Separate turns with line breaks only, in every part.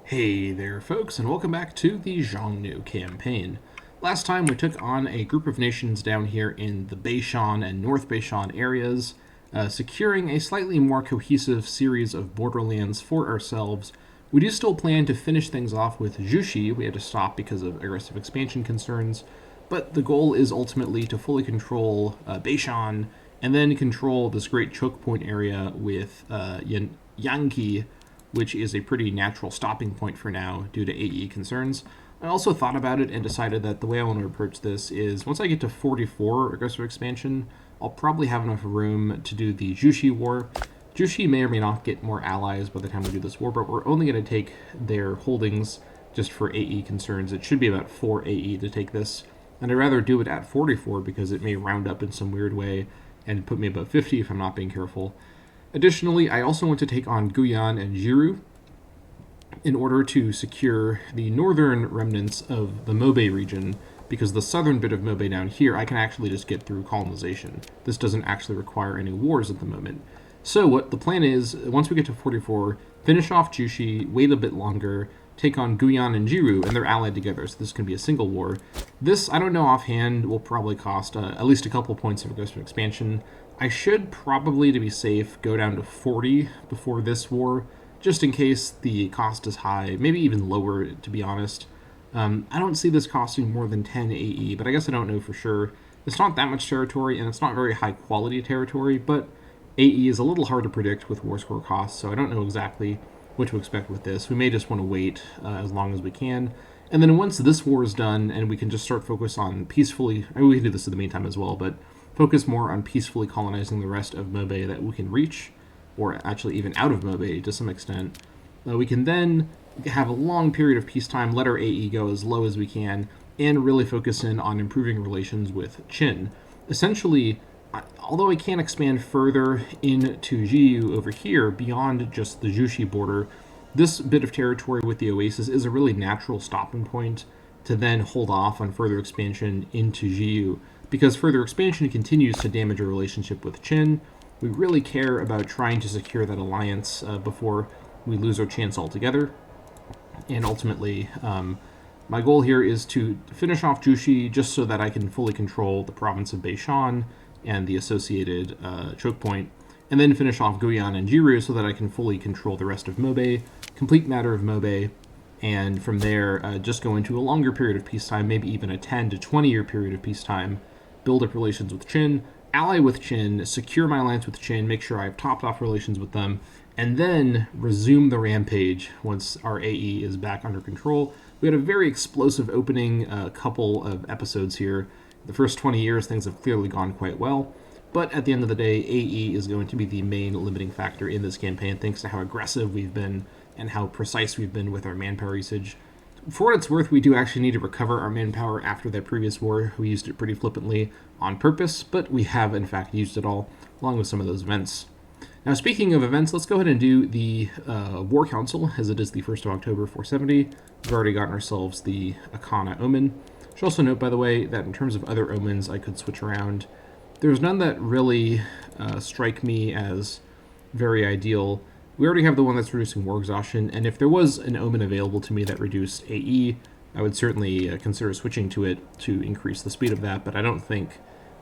Hey there, folks, and welcome back to the Xiongnu Campaign. Last time we took on a group of nations down here in the Beishan and North Beishan areas, securing a slightly more cohesive series of borderlands for ourselves. We do still plan to finish things off with Jushi. We had to stop because of aggressive expansion concerns, but the goal is ultimately to fully control Beishan and then control this great choke point area with Yanqi, which is a pretty natural stopping point for now due to AE concerns. I also thought about it and decided that the way I want to approach this is once I get to 44 aggressive expansion, I'll probably have enough room to do the Jushi War. Jushi may or may not get more allies by the time we do this war, but we're only going to take their holdings just for AE concerns. It should be about 4 AE to take this, and I'd rather do it at 44 because it may round up in some weird way and put me above 50 if I'm not being careful. Additionally, I also want to take on Guyan and Jiru in order to secure the northern remnants of the Mobe region, because the southern bit of Mobe down here I can actually just get through colonization. This doesn't actually require any wars at the moment. So what the plan is, once we get to 44, finish off Jushi, wait a bit longer, take on Guyan and Jiru, and they're allied together, so this can be a single war. This, I don't know offhand, will probably cost at least a couple points of aggressive expansion. I should probably, to be safe, go down to 40 before this war, just in case the cost is high, maybe even lower, to be honest. I don't see this costing more than 10 AE, but I guess I don't know for sure. It's not that much territory, and it's not very high quality territory, but AE is a little hard to predict with war score costs, so I don't know exactly what to expect with this. We may just want to wait as long as we can. And then once this war is done and we can just start focus on peacefully, I mean, we can do this in the meantime as well, but focus more on peacefully colonizing the rest of Mobe that we can reach, or actually even out of Mobe to some extent. We can then have a long period of peacetime, let our AE go as low as we can, and really focus in on improving relations with Qin. Essentially, although I can't expand further into Jiu over here beyond just the Jushi border, this bit of territory with the Oasis is a really natural stopping point to then hold off on further expansion into Jiu, because further expansion continues to damage our relationship with Qin. We really care about trying to secure that alliance before we lose our chance altogether. And ultimately, my goal here is to finish off Jushi just so that I can fully control the province of Beishan and the associated choke point, and then finish off Guyan and Jiru so that I can fully control the rest of Mobe, complete matter of Mobe, and from there just go into a longer period of peacetime, maybe even a 10 to 20 year period of peacetime, build up relations with Qin, ally with Qin, secure my alliance with Qin, make sure I've topped off relations with them, and then resume the rampage once our AE is back under control. We had a very explosive opening couple of episodes here. The first 20 years, things have clearly gone quite well, but at the end of the day, AE is going to be the main limiting factor in this campaign, thanks to how aggressive we've been and how precise we've been with our manpower usage. For what it's worth, we do actually need to recover our manpower after that previous war. We used it pretty flippantly on purpose, but we have in fact used it all, along with some of those events. Now, speaking of events, let's go ahead and do the War Council, as it is the 1st of October 470. We've already gotten ourselves the Akana Omen. I should also note, by the way, that in terms of other omens I could switch around, there's none that really strike me as very ideal. We already have the one that's reducing war exhaustion, and if there was an omen available to me that reduced AE, I would certainly consider switching to it to increase the speed of that, but I don't think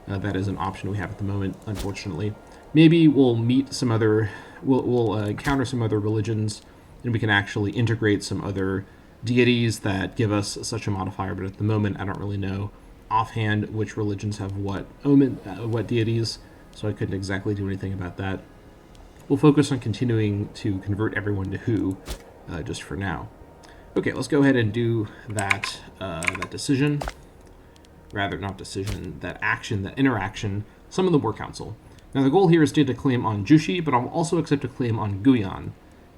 that is an option we have at the moment, unfortunately. Maybe we'll meet some other, we'll encounter some other religions, and we can actually integrate some other deities that give us such a modifier, but at the moment I don't really know offhand which religions have what what deities, so I couldn't exactly do anything about that. We'll focus on continuing to convert everyone to Hu, just for now. Okay, let's go ahead and do that decision. Rather, not decision, that action, that interaction, summon the War Council. Now the goal here is to get a claim on Jushi, but I'll also accept a claim on Guyan.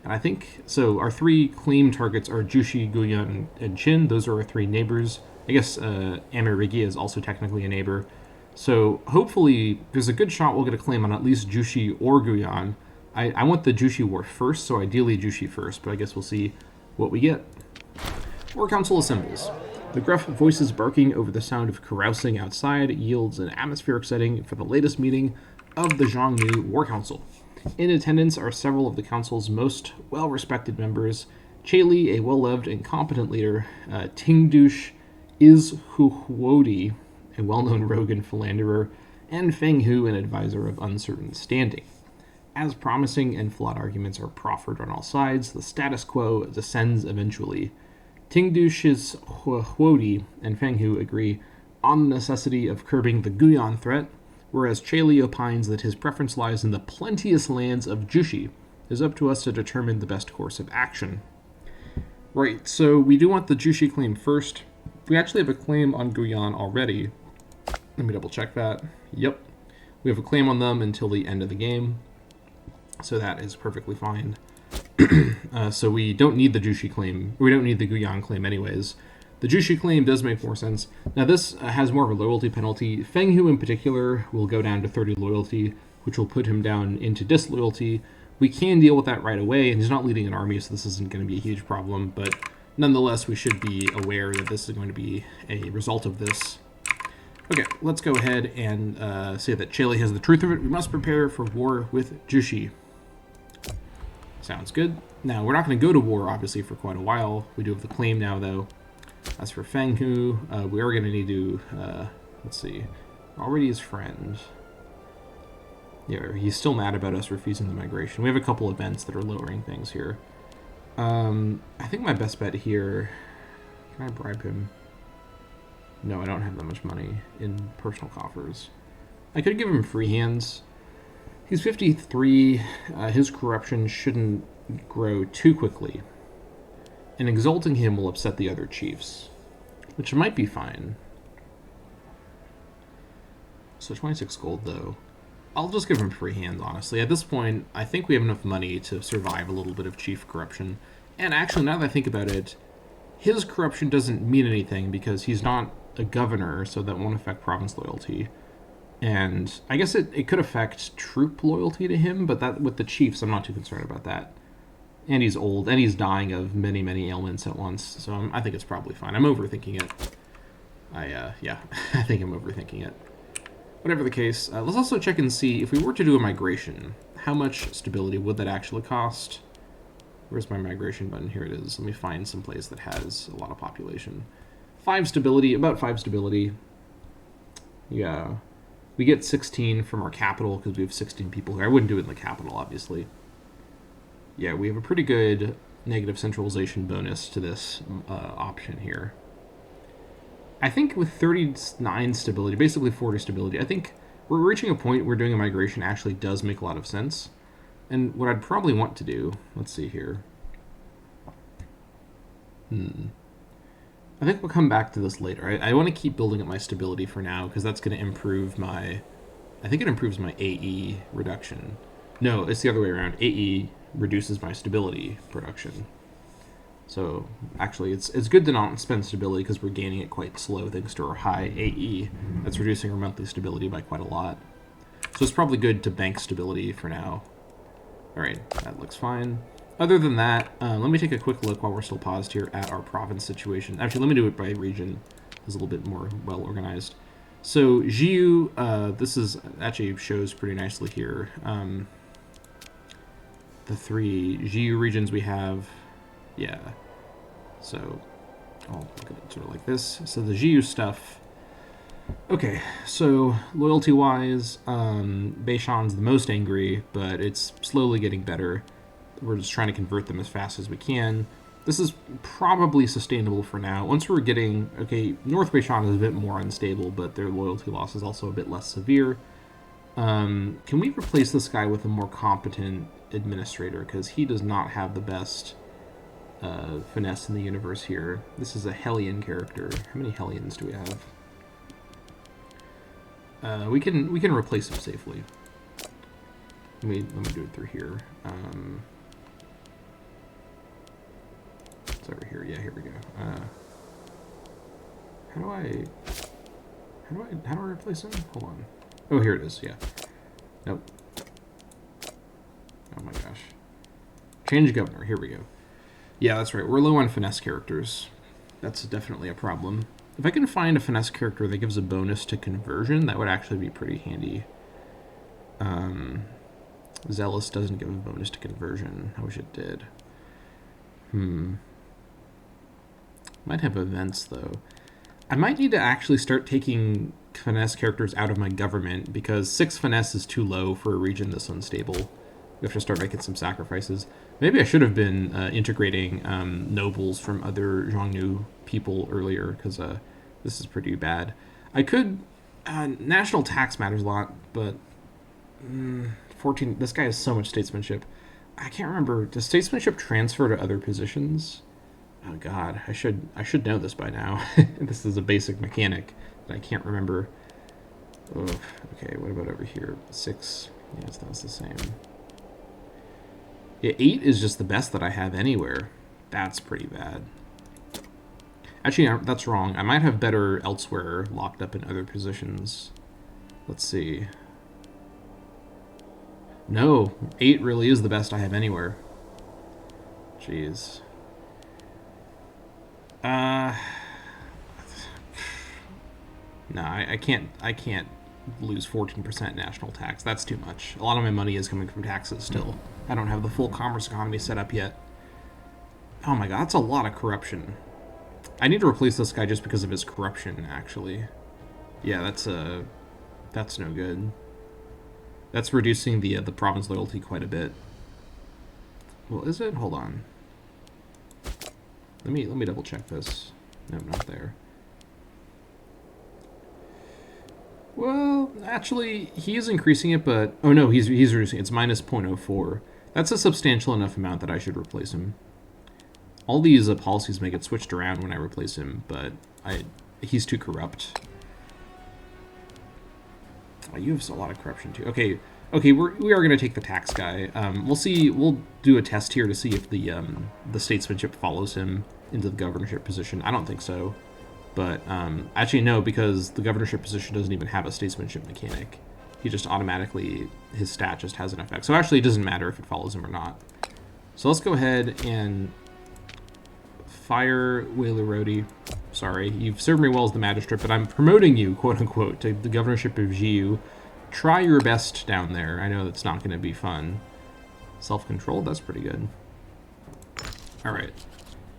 And I think, so our 3 claim targets are Jushi, Guyan, and Qin. Those are our 3 neighbors. I guess Amerigia is also technically a neighbor. So hopefully there's a good shot we'll get a claim on at least Jushi or Guyan. I want the Jushi War first, so ideally Jushi first, but I guess we'll see what we get. War Council assembles. The gruff voices barking over the sound of carousing outside yields an atmospheric setting for the latest meeting of the Xiongnu War Council. In attendance are several of the council's most well-respected members, Chaley, a well-loved and competent leader. Tingdush is Huhuodi, a well-known rogue and philanderer. And Feng Hu, an advisor of uncertain standing. As promising and flawed arguments are proffered on all sides, the status quo descends eventually. Tingdush's Huodi and Feng Hu agree on the necessity of curbing the Guyan threat, whereas Chaley opines that his preference lies in the plenteous lands of Jushi. It is up to us to determine the best course of action. Right, so we do want the Jushi claim first. We actually have a claim on Guyan already. Let me double check that. Yep. We have a claim on them until the end of the game. So that is perfectly fine. So we don't need the Jushi claim. We don't need the Guyan claim anyways. The Jushi claim does make more sense. Now this has more of a loyalty penalty. Feng Hu in particular will go down to 30 loyalty, which will put him down into disloyalty. We can deal with that right away, and he's not leading an army, so this isn't going to be a huge problem. But nonetheless, we should be aware that this is going to be a result of this. Okay, let's go ahead and say that Chaley has the truth of it. We must prepare for war with Jushi. Sounds good. Now, we're not going to go to war, obviously, for quite a while. We do have the claim now, though. As for Feng Hu, we are going to need to, let's see, already his friend. Yeah, he's still mad about us refusing the migration. We have a couple events that are lowering things here. I think my best bet here, can I bribe him? No, I don't have that much money in personal coffers. I could give him free hands. He's 53. His corruption shouldn't grow too quickly. And exalting him will upset the other chiefs, which might be fine. So 26 gold, though. I'll just give him free hands, honestly. At this point, I think we have enough money to survive a little bit of chief corruption. And actually, now that I think about it, his corruption doesn't mean anything because he's not a governor, so that won't affect province loyalty. And I guess it could affect troop loyalty to him, but that with the chiefs, I'm not too concerned about that. And he's old, and he's dying of many, many ailments at once, so I think it's probably fine. I'm overthinking it. Yeah, I think I'm overthinking it. Whatever the case, let's also check and see, if we were to do a migration, how much stability would that actually cost? Where's my migration button? Here it is. Let me find some place that has a lot of population. 5 stability, about 5 stability. Yeah. We get 16 from our capital because we have 16 people here. I wouldn't do it in the capital, obviously. Yeah, we have a pretty good negative centralization bonus to this option here. I think with 39 stability, basically 40 stability, I think we're reaching a point where doing a migration actually does make a lot of sense. And what I'd probably want to do, let's see here. I think we'll come back to this later. I want to keep building up my stability for now because that's going to improve my... I think it improves my AE reduction. No, it's the other way around. AE reduces my stability production. So actually, it's good to not spend stability because we're gaining it quite slow thanks to our high AE. That's reducing our monthly stability by quite a lot. So it's probably good to bank stability for now. All right, that looks fine. Other than that, let me take a quick look while we're still paused here at our province situation. Actually, let me do it by region. It's a little bit more well organized. So Jiu, this is actually shows pretty nicely here. The 3 Jiu regions we have, yeah. So I'll look at it sort of like this. So the Jiu stuff. Okay, so loyalty-wise, Beishan's the most angry, but it's slowly getting better. We're just trying to convert them as fast as we can. This is probably sustainable for now. Once we're getting... Okay, North Beishan is a bit more unstable, but their loyalty loss is also a bit less severe. Can we replace this guy with a more competent administrator? Because he does not have the best finesse in the universe here. This is a Hellion character. How many Hellions do we have? We can replace him safely. Let me do it through here. It's over here. Yeah, here we go. How do I replace him? Hold on. Oh, here it is. Yeah. Nope. Oh my gosh. Change governor. Here we go. Yeah, that's right. We're low on finesse characters. That's definitely a problem. If I can find a finesse character that gives a bonus to conversion, that would actually be pretty handy. Zealous doesn't give a bonus to conversion. I wish it did. Might have events, though. I might need to actually start taking finesse characters out of my government, because 6 finesse is too low for a region this unstable. We have to start making some sacrifices. Maybe I should have been integrating nobles from other Xiongnu people earlier, because this is pretty bad. I could... national tax matters a lot, but... 14... This guy has so much statesmanship. I can't remember. Does statesmanship transfer to other positions? Oh god, I should know this by now. This is a basic mechanic that I can't remember. Oh, okay, what about over here? 6. Yes, that's the same. Yeah, 8 is just the best that I have anywhere. That's pretty bad. Actually, that's wrong. I might have better elsewhere locked up in other positions. Let's see. No, 8 really is the best I have anywhere. Jeez. No, I can't lose 14% national tax. That's too much. A lot of my money is coming from taxes still. I don't have the full commerce economy set up yet. Oh my god, that's a lot of corruption. I need to replace this guy just because of his corruption, actually. Yeah, that's no good. That's reducing the province loyalty quite a bit. Well, is it? Hold on. Let me double check this. No, not there. Well, actually, he is increasing it, but... Oh, no, he's reducing it. It's minus 0.04. That's a substantial enough amount that I should replace him. All these policies may get switched around when I replace him, but he's too corrupt. Oh, you have a lot of corruption, too. Okay, we are going to take the tax guy. We'll see. We'll do a test here to see if the statesmanship follows him into the governorship position. I don't think so. But actually, no, because the governorship position doesn't even have a statesmanship mechanic. He just automatically, his stat just has an effect. So actually, it doesn't matter if it follows him or not. So let's go ahead and fire Whaley Rody. Sorry, you've served me well as the magistrate, but I'm promoting you, quote-unquote, to the governorship of Jiu. Try your best down there. I know that's not going to be fun. Self-controlled, that's pretty good. All right.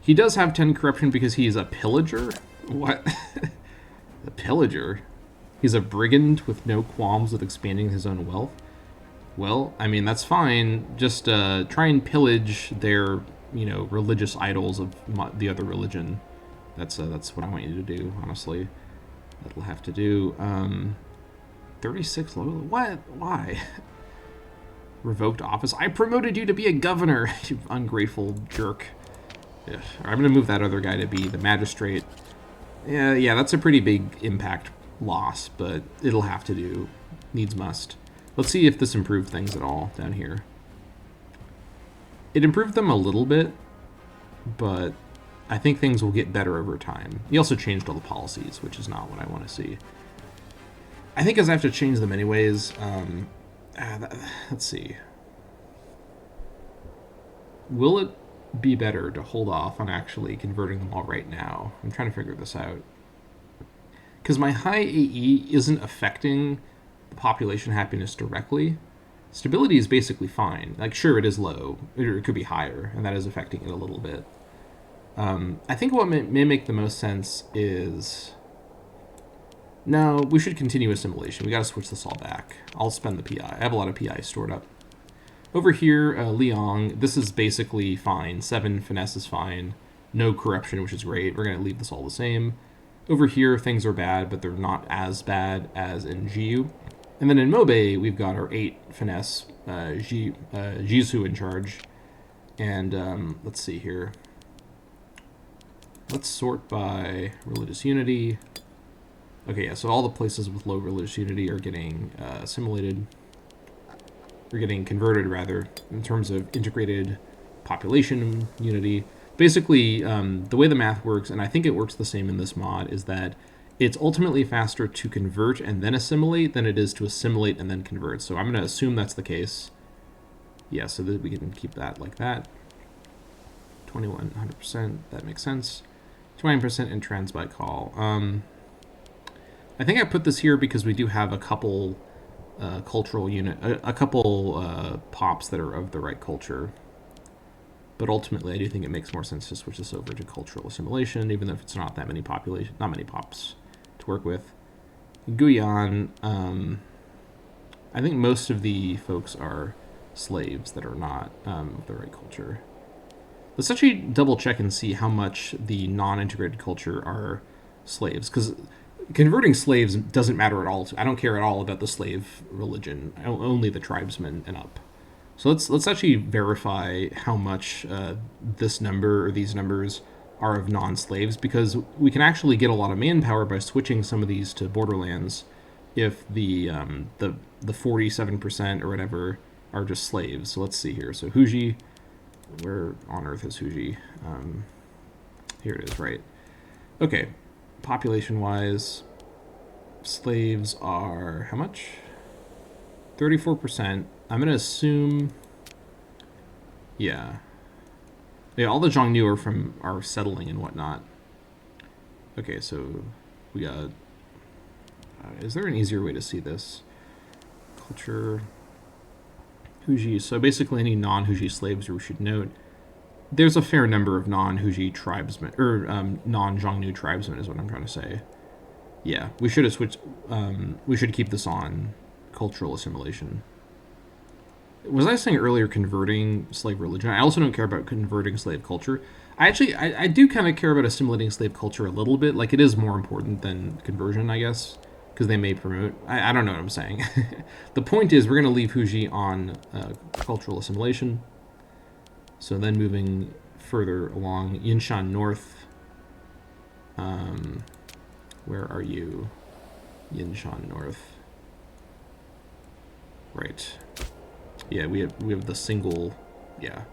He does have 10 corruption because he's a pillager? What? A pillager? He's a brigand with no qualms with expanding his own wealth? Well, I mean, that's fine. Just try and pillage their, religious idols of the other religion. That's what I want you to do, honestly. That'll have to do. 36 loyal? What? Why? Revoked office? I promoted you to be a governor, you ungrateful jerk. Ugh. I'm going to move that other guy to be the magistrate. Yeah, that's a pretty big impact loss, but it'll have to do. Needs must. Let's see if this improved things at all down here. It improved them a little bit, but I think things will get better over time. He also changed all the policies, which is not what I want to see. I think as I have to change them anyways, let's see. Will it be better to hold off on actually converting them all right now? I'm trying to figure this out. Because my high AE isn't affecting the population happiness directly. Stability is basically fine. Like, sure, it is low, or it could be higher, and that is affecting it a little bit. I think what may make the most sense is... No, we should continue assimilation. We got to switch this all back. I'll spend the PI. I have a lot of PI stored up. Over here, Liang, this is basically fine. 7 finesse is fine. No corruption, which is great. We're going to leave this all the same. Over here, things are bad, but they're not as bad as in Jiu. And then in Mobe, we've got our 8 finesse, Jisoo in charge. And let's see here. Let's sort by religious unity. Okay, yeah, so all the places with low religious unity are getting assimilated. Or getting converted, rather, in terms of integrated population unity. Basically, the way the math works, and I think it works the same in this mod, is that it's ultimately faster to convert and then assimilate than it is to assimilate and then convert. So I'm going to assume that's the case. Yeah, so that we can keep that like that. 21, 100%, that makes sense. 20% in trans by call. I think I put this here because we do have a couple cultural unit, a couple pops that are of the right culture. But ultimately, I do think it makes more sense to switch this over to cultural assimilation, even if it's not that many not many pops to work with. Guyana, I think most of the folks are slaves that are not of the right culture. Let's actually double check and see how much the non-integrated culture are slaves, because converting slaves doesn't matter at all. I don't care at all about the slave religion, only the tribesmen and up. So let's actually verify how much this number or these numbers are of non-slaves, because we can actually get a lot of manpower by switching some of these to borderlands if the 47% or whatever are just slaves. So let's see here. So Huji, where on earth is Huji? Here it is, right? Okay, population-wise, slaves are how much? 34%. I'm going to assume, yeah, all the Xiongnu are settling and whatnot. Okay, so we got, is there an easier way to see this? Culture, Huji, so basically any non-Huji slaves we should note. There's a fair number of non-Huji tribesmen, or non-Xiongnu tribesmen is what I'm trying to say. Yeah, we should have switched, we should keep this on cultural assimilation. Was I saying earlier converting slave religion? I also don't care about converting slave culture. I do kind of care about assimilating slave culture a little bit. Like, it is more important than conversion, I guess, because they may promote. I don't know what I'm saying. The point is, we're going to leave Huji on cultural assimilation. So then moving further along, Yinshan North. Where are you? Yinshan North. Right. Yeah, we have the single, yeah,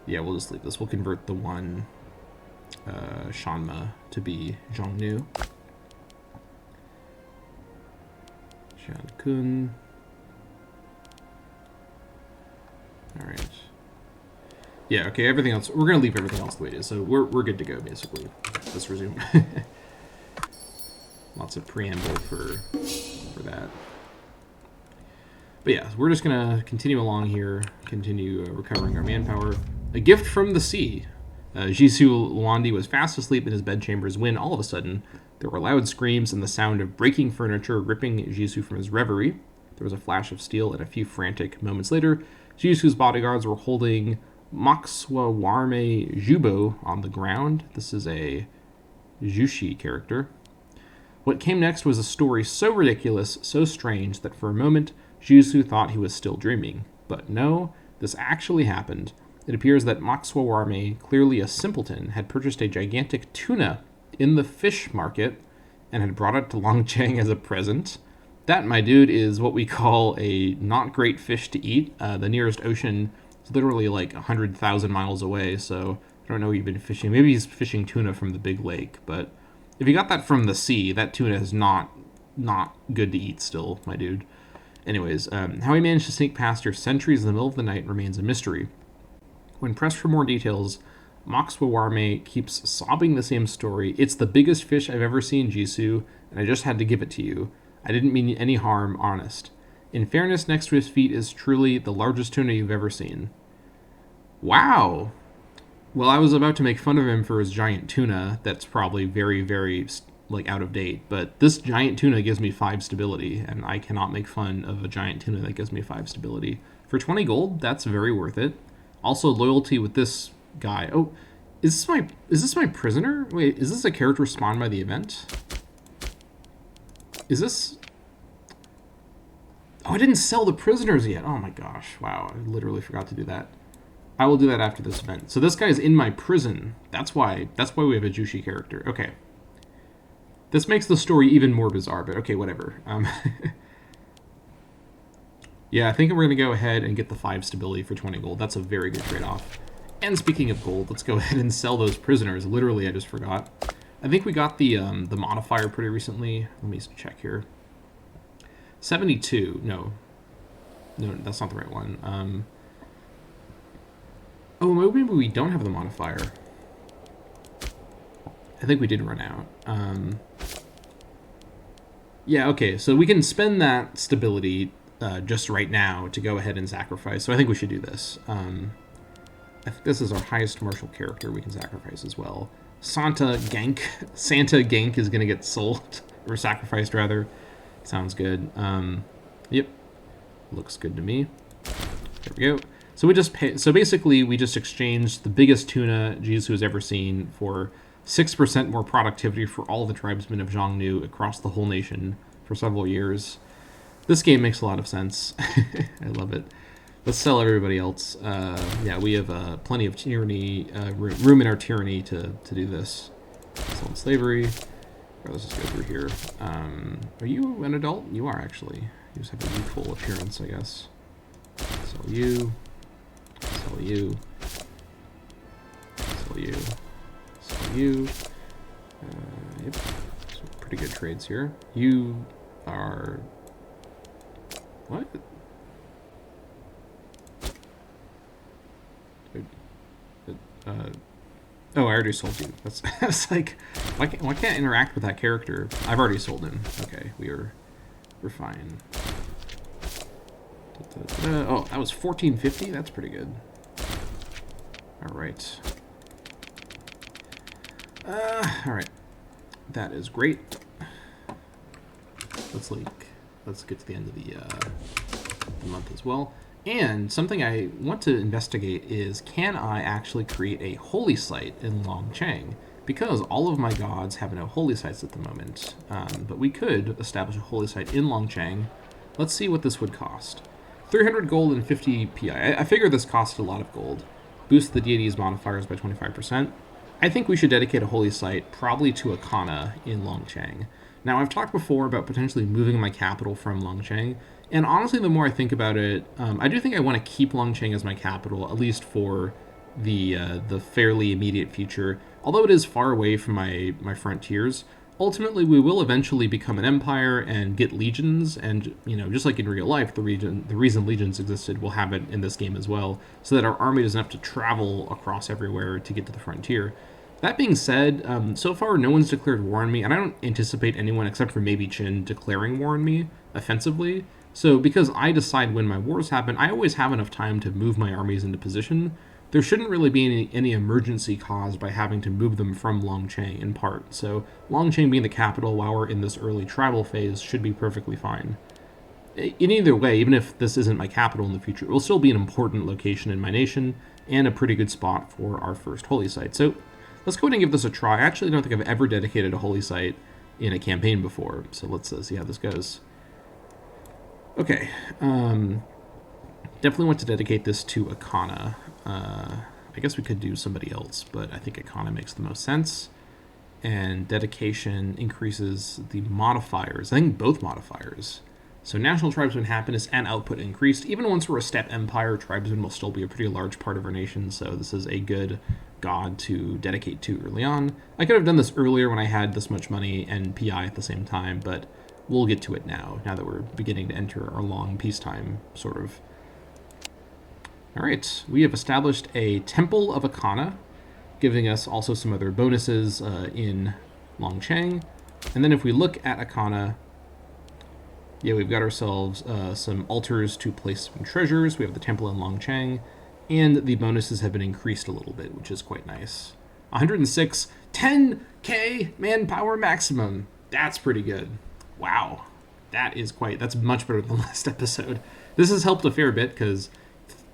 we'll just leave this. We'll convert the one Shanma to be Xiongnu. Shankun. All right. Yeah, okay, everything else, we're going to leave everything else the way it is, so we're good to go, basically. Let's resume. Lots of preamble for that. But yeah, we're just going to continue along here, continue recovering our manpower. A gift from the sea. Jisoo Luandi was fast asleep in his bedchambers when, all of a sudden, there were loud screams and the sound of breaking furniture ripping Jisoo from his reverie. There was a flash of steel, and a few frantic moments later, Jisoo's bodyguards were holding Maxwawarme Jubo on the ground. This is a Jushi character. What came next was a story so ridiculous, so strange, that for a moment, Jisoo thought he was still dreaming. But no, this actually happened. It appears that Maxwawarme, clearly a simpleton, had purchased a gigantic tuna in the fish market and had brought it to Longcheng as a present. That, my dude, is what we call a not great fish to eat. The nearest ocean is literally like 100,000 miles away, so I don't know where you've been fishing. Maybe he's fishing tuna from the big lake, but if you got that from the sea, that tuna is not good to eat still, my dude. Anyways, how he managed to sneak past her sentries in the middle of the night remains a mystery. When pressed for more details, Maxwawarme keeps sobbing the same story. It's the biggest fish I've ever seen, Jisoo, and I just had to give it to you. I didn't mean any harm, honest. In fairness, next to his feet is truly the largest tuna you've ever seen. Wow! Well, I was about to make fun of him for his giant tuna. That's probably very, very, like, out of date. But this giant tuna gives me 5 stability, and I cannot make fun of a giant tuna that gives me 5 stability. For 20 gold, that's very worth it. Also, loyalty with this guy. Oh, is this my prisoner? Wait, is this a character spawned by the event? Is this... Oh, I didn't sell the prisoners yet. Oh my gosh. Wow, I literally forgot to do that. I will do that after this event. So this guy is in my prison. That's why we have a Jushi character. Okay. This makes the story even more bizarre, but okay, whatever. Yeah, I think we're going to go ahead and get the 5 stability for 20 gold. That's a very good trade-off. And speaking of gold, let's go ahead and sell those prisoners. Literally, I just forgot. I think we got the modifier pretty recently. Let me check here. 72. No, that's not the right one. Oh, maybe we don't have the modifier. I think we did run out. Yeah, okay, so we can spend that stability just right now to go ahead and sacrifice. So I think we should do this. I think this is our highest martial character we can sacrifice as well. Santa Gank is going to get sold, or sacrificed rather. Sounds good. Yep. Looks good to me. There we go. So basically we just exchanged the biggest tuna Jisoo has ever seen for 6% more productivity for all the tribesmen of Xiongnu across the whole nation for several years. This game makes a lot of sense. I love it. Let's sell everybody else. Yeah, we have plenty of tyranny, room in our tyranny to do this. Sell slavery. Let's just go through here. Are you an adult? You are, actually. You just have a youthful appearance, I guess. Sell you. Sell you. Sell you. Sell you. Yep. Some pretty good trades here. You are... What? Oh, I already sold you. That's like, why can't I interact with that character? I've already sold him. Okay, we're fine. Oh, that was 1450. That's pretty good. All right. All right. That is great. Let's get to the end of the month as well. And something I want to investigate is, can I actually create a holy site in Longcheng? Because all of my gods have no holy sites at the moment. But we could establish a holy site in Longcheng. Let's see what this would cost. 300 gold and 50 PI. I figure this costs a lot of gold. Boost the deity's modifiers by 25%. I think we should dedicate a holy site, probably to Akana in Longcheng. Now, I've talked before about potentially moving my capital from Longcheng, and honestly, the more I think about it, I do think I want to keep Longcheng as my capital, at least for the fairly immediate future. Although it is far away from my frontiers, ultimately we will eventually become an empire and get legions, and just like in real life, the reason legions existed, we'll have it in this game as well, so that our army doesn't have to travel across everywhere to get to the frontier. That being said, so far no one's declared war on me, and I don't anticipate anyone except for maybe Qin declaring war on me offensively. So because I decide when my wars happen, I always have enough time to move my armies into position. There shouldn't really be any emergency caused by having to move them from Longcheng in part. So Longcheng being the capital while we're in this early tribal phase should be perfectly fine. In either way, even if this isn't my capital in the future, it will still be an important location in my nation and a pretty good spot for our first holy site. So let's go ahead and give this a try. I actually don't think I've ever dedicated a holy site in a campaign before, so let's see how this goes. Okay, definitely want to dedicate this to Akana. I guess we could do somebody else, but I think Akana makes the most sense. And dedication increases the modifiers. I think both modifiers. So national tribesman happiness and output increased. Even once we're a steppe empire, tribesmen will still be a pretty large part of our nation, so this is a good god to dedicate to early on. I could have done this earlier when I had this much money and PI at the same time, but we'll get to it now that we're beginning to enter our long peacetime, sort of. All right, we have established a Temple of Akana, giving us also some other bonuses in Longcheng. And then if we look at Akana, yeah, we've got ourselves some altars to place some treasures. We have the temple in Longcheng, and the bonuses have been increased a little bit, which is quite nice. 106, 10k manpower maximum. That's pretty good. Wow, that's much better than last episode. This has helped a fair bit because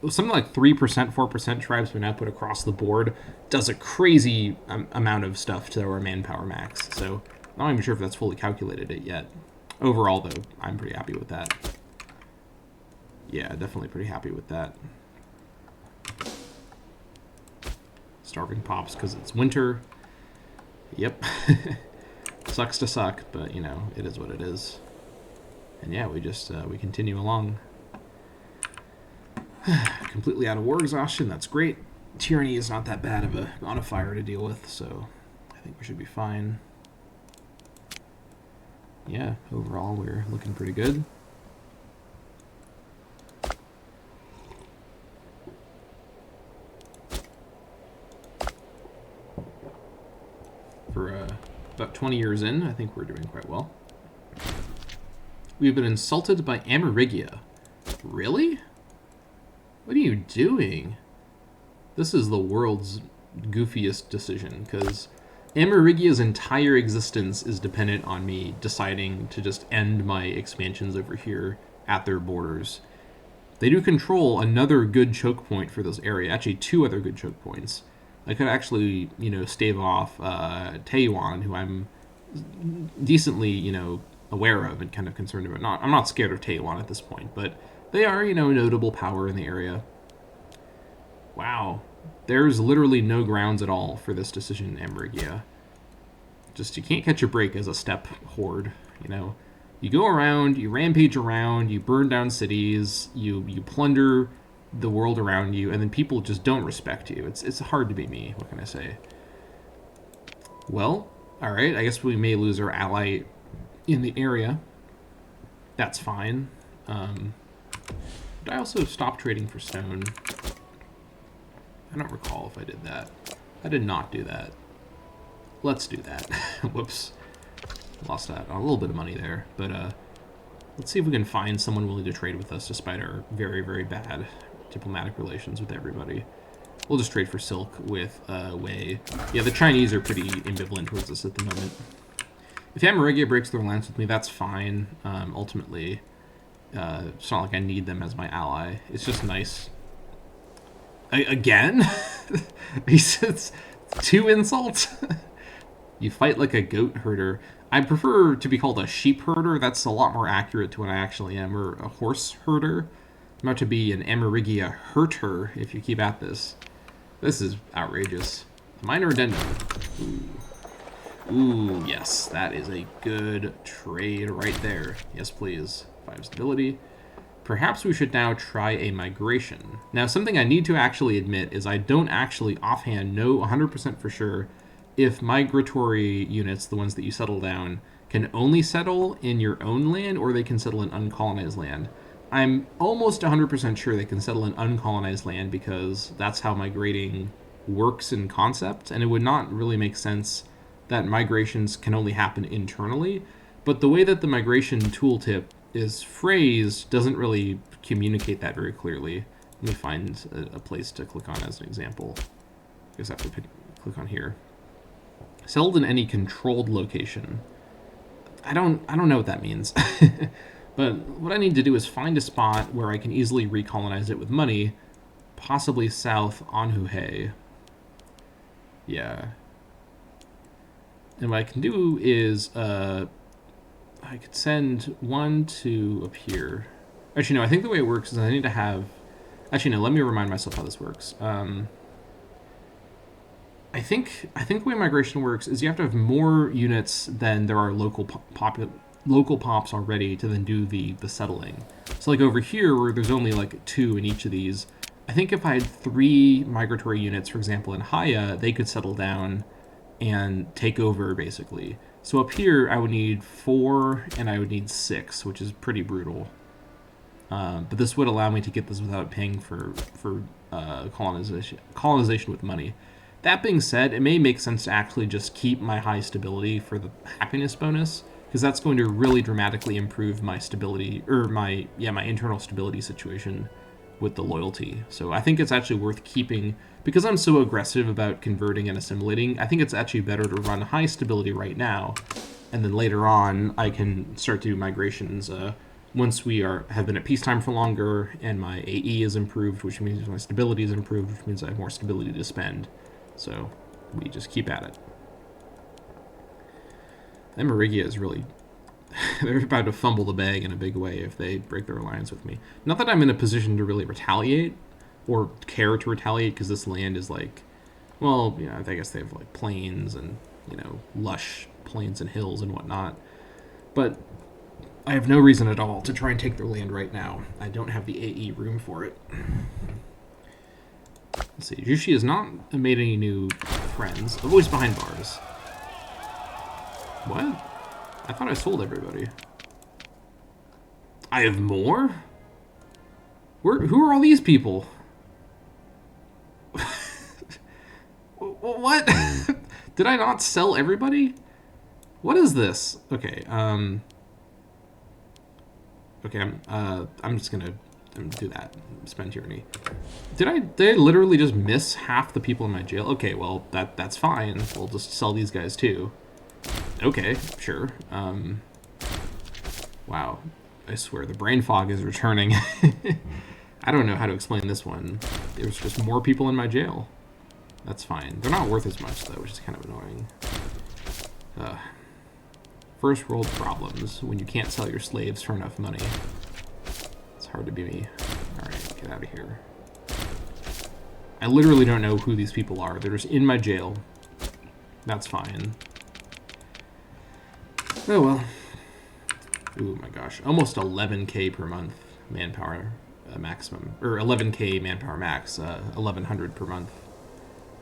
something like 3%, 4% tribesman output across the board does a crazy amount of stuff to our manpower max. So I'm not even sure if that's fully calculated it yet. Overall, though, I'm pretty happy with that. Yeah, definitely pretty happy with that. Starving pops because it's winter. Yep. Sucks to suck, but it is what it is. And yeah, we continue along. Completely out of war exhaustion, that's great. Tyranny is not that bad of a modifier to deal with, so I think we should be fine. Yeah, overall we're looking pretty good. For about 20 years in, I think we're doing quite well. We've been insulted by Amerigia. Really? What are you doing? This is the world's goofiest decision, because Amerigia's entire existence is dependent on me deciding to just end my expansions over here at their borders. They do control another good choke point for this area, actually 2 other good choke points. I could actually, stave off Taiyuan, who I'm decently, aware of and kind of concerned about. I'm not scared of Taiyuan at this point, but they are, a notable power in the area. Wow. There's literally no grounds at all for this decision in Amerigia. Just, you can't catch a break as a steppe horde, You go around, you rampage around, you burn down cities, you plunder the world around you, and then people just don't respect you. It's hard to be me, what can I say? Well, alright, I guess we may lose our ally in the area. That's fine. Did I also stop trading for stone? I don't recall if I did that. I did not do that. Let's do that. Whoops. Lost that. A little bit of money there. But let's see if we can find someone willing to trade with us despite our very, very bad diplomatic relations with everybody. We'll just trade for silk with Wei. Yeah, the Chinese are pretty ambivalent towards us at the moment. If Amerigia breaks their alliance with me, that's fine. Ultimately, it's not like I need them as my ally. It's just nice. Again? He says 2 insults? You fight like a goat herder. I prefer to be called a sheep herder. That's a lot more accurate to what I actually am. Or a horse herder. I'm about to be an Amerigia herter if you keep at this. This is outrageous. Minor addendum. Ooh, yes. That is a good trade right there. Yes, please. 5 stability. Perhaps we should now try a migration. Now, something I need to actually admit is I don't actually offhand know 100% for sure if migratory units, the ones that you settle down, can only settle in your own land or they can settle in uncolonized land. I'm almost 100% sure they can settle in uncolonized land because that's how migrating works in concept, and it would not really make sense that migrations can only happen internally. But the way that the migration tooltip is phrased doesn't really communicate that very clearly. Let me find a place to click on as an example. I guess I have to click on here. Settled in any controlled location. I don't know what that means. But what I need to do is find a spot where I can easily recolonize it with money, possibly south Anhui. Yeah. And what I can do is I could send 1 to up here. Actually, no, I think the way it works is I need to have... Actually, no, let me remind myself how this works. I think the way migration works is you have to have more units than there are local pops already to then do the settling. So like over here, where there's only like 2 in each of these, I think if I had 3 migratory units, for example, in Haya, they could settle down and take over, basically. So up here, I would need 4 and I would need 6, which is pretty brutal. But this would allow me to get this without paying for colonization with money. That being said, it may make sense to actually just keep my high stability for the happiness bonus, because that's going to really dramatically improve my stability, or my internal stability situation with the loyalty. So I think it's actually worth keeping, because I'm so aggressive about converting and assimilating. I think it's actually better to run high stability right now, and then later on I can start to do migrations once we have been at peacetime for longer, and my AE is improved, which means my stability is improved, which means I have more stability to spend. So we just keep at it. Amerigia is really... they're about to fumble the bag in a big way if they break their alliance with me. Not that I'm in a position to really retaliate, or care to retaliate, because this land is like... Well, I guess they have like plains and, lush plains and hills and whatnot. But I have no reason at all to try and take their land right now. I don't have the AE room for it. Let's see. Jushi has not made any new friends. The voice behind bars. What? I thought I sold everybody. I have more? Who are all these people? What? Did I not sell everybody? What is this? Okay, okay, I'm just gonna do that. Spend tyranny. Did I literally just miss half the people in my jail? Okay, well, that's fine. We'll just sell these guys too. Okay, sure. Wow. I swear, the brain fog is returning. I don't know how to explain this one. There's just more people in my jail. That's fine. They're not worth as much, though, which is kind of annoying. First world problems when you can't sell your slaves for enough money. It's hard to be me. Alright, get out of here. I literally don't know who these people are. They're just in my jail. That's fine. Oh well. Ooh my gosh. Almost 11k per month manpower maximum. Or 11k manpower max. 1100 per month.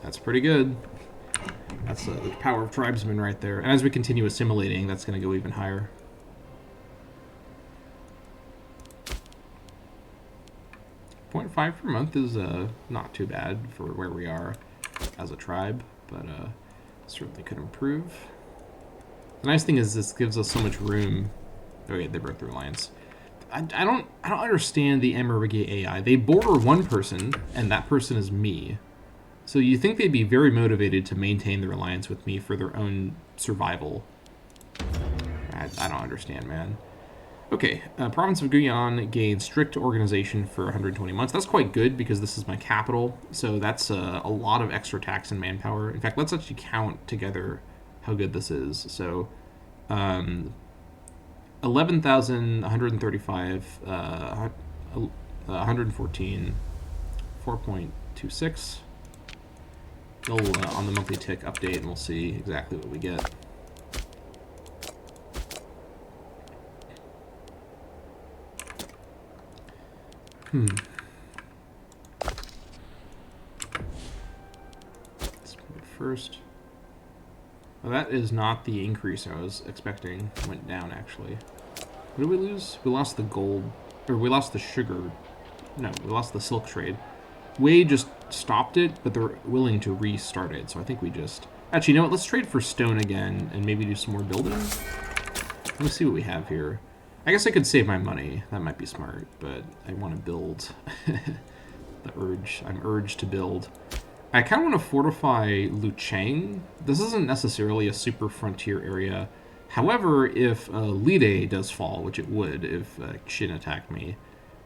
That's pretty good. That's the power of tribesmen right there. And as we continue assimilating, that's going to go even higher. .5 per month is not too bad for where we are as a tribe, but certainly could improve. The nice thing is this gives us so much room. Oh yeah, they broke the alliance. I don't understand the Emerigi AI. They border one person, and that person is me. So you think they'd be very motivated to maintain their alliance with me for their own survival. I don't understand, man. Okay, Province of Guyana gained strict organization for 120 months. That's quite good because this is my capital, so that's a lot of extra tax and manpower. In fact, let's actually count together how good this is. So 11,135, 114, 4.26. We'll, on the monthly tick update, and we'll see exactly what we get. Let's put it first. Well, that is not the increase I was expecting. It went down, actually. What did we lose? We lost the gold, or we lost the sugar. No, we lost the silk trade. Wei just stopped it, but they're willing to restart it, so I think we just... Actually, you know what? Let's trade for stone again and maybe do some more building. Let me see what we have here. I guess I could save my money. That might be smart, but I want to build. I'm urged to build. I kind of want to fortify Lucheng. This isn't necessarily a super frontier area. However, if Lide does fall, which it would if Xin attacked me,